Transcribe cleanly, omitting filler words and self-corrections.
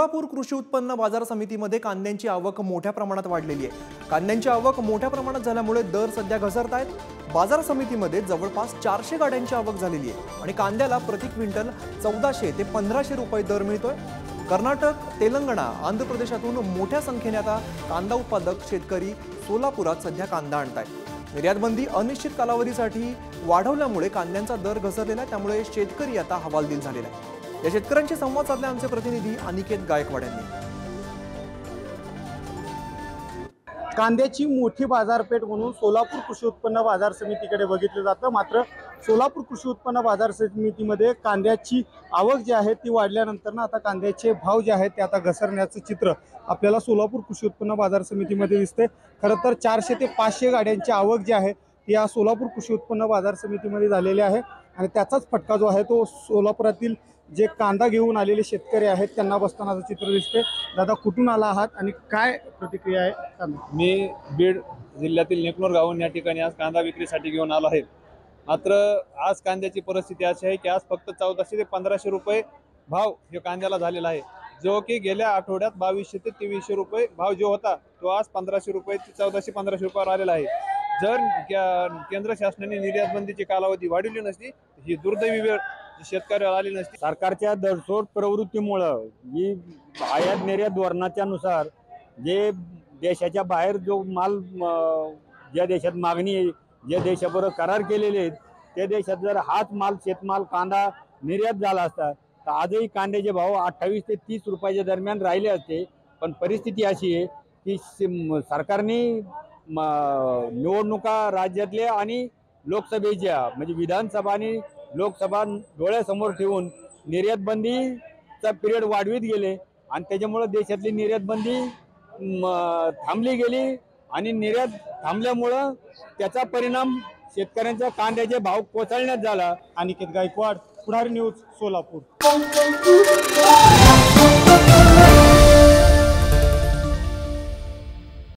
सोलापूर कृषी उत्पन्न बाजार समितीमध्ये कांद्यांची आवक मोठ्या प्रमाणात वाढलेली आहे। कांद्यांची आवक मोठ्या प्रमाणात झाल्यामुळे दर सध्या घसरतायत। बाजार समितीमध्ये जवळपास 400 गाड्यांची आवक झालेली आहे आणि कांद्याला प्रति क्विंटल 1400 ते 1500 रुपये दर मिळतोय। कर्नाटक, तेलंगणा, आंध्र प्रदेशातून मोठ्या संख्येने आता कांदा उत्पादक शेतकरी सोलापुरात सध्या कांदा आणतायत। निर्यातबंदी अनिश्चित कालावधीसाठी वाढवल्यामुळे कांद्यांचा दर घसरलेला आहे, त्यामुळे शेतकरी आता हवालदिल झालेला आहे। या शेतकऱ्यांशी संवाद साधले आमचे प्रतिनिधी अनिकेत गायकवाड यांनी। कांद्याची मोठी बाजारपेठ म्हणून सोलापूर कृषी उत्पन्न बाजार समितीकडे बघितलं जातं। मात्र सोलापूर कृषी उत्पन्न बाजार समितीमध्ये कांद्याची आवक जी आहे ती वाढल्यानंतर आता कांद्याचे भाव जे आहेत ते आता घसरण्याचं चित्र आपल्याला सोलापूर कृषी उत्पन्न बाजार समितीमध्ये दिसते। खरं तर 400 ते 500 गाड्यांची आवक जी आहे ती या सोलापूर कृषी उत्पन्न बाजार समितीमध्ये झालेली आहे आणि त्याचाच फटका जो आहे तो सोलापुरातील जे कांदा घेऊन आलेले शेतकरी आहेत त्यांना बसतानाचं चित्र दिसते। दादा, कुठून आला आहात आणि काय प्रतिक्रिया आहे? मी बीड जिल्ह्यातील नेकनूर गावून या ठिकाणी आज कांदा विक्रीसाठी घेऊन आलो आहे। मात्र आज कांद्याची परिस्थिती अशी आहे की आज फक्त 1400 ते 1500 रुपये भाव हे कांद्याला झालेला आहे, जो की गेल्या आठवड्यात 2200 ते 2300 रुपये भाव जो होता तो आज 1500 रुपये ते 1400-1500 रुपयावर आलेला आहे। जर केंद्र शासनाने निर्यात बंदीची कालावधी वाढवली नसती ही दुर्दैवी वेळ शेतकऱ्याला आली नसती। सरकारच्या दरसोड प्रवृत्तीमुळं ही आयात निर्यात धोरणाच्या नुसार जे देशाच्या बाहेर जो माल ज्या देशात मागणी आहे, ज्या देशाबरोबर करार केलेले आहेत त्या देशात जर हाच माल शेतमाल कांदा निर्यात झाला असता तर आजही कांद्याचे भाव 28 ते 30 रुपयाच्या दरम्यान राहिले असते। पण परिस्थिती अशी आहे की सरकारने निवडणुका राज्यातल्या आणि लोकसभेच्या म्हणजे विधानसभा आणि लोकसभा डोळ्यासमोर ठेवून निर्यात बंदीचा पिरियड वाढवित गेले आणि त्याच्यामुळे देशातली निर्यात बंदी थांबली गेली आणि निर्यात थांबल्यामुळं त्याचा परिणाम शेतकऱ्यांच्या कांद्याचे भाव कोसळण्यात झाला। अनिकेत गायकवाड, पुढारी न्यूज, सोलापूर।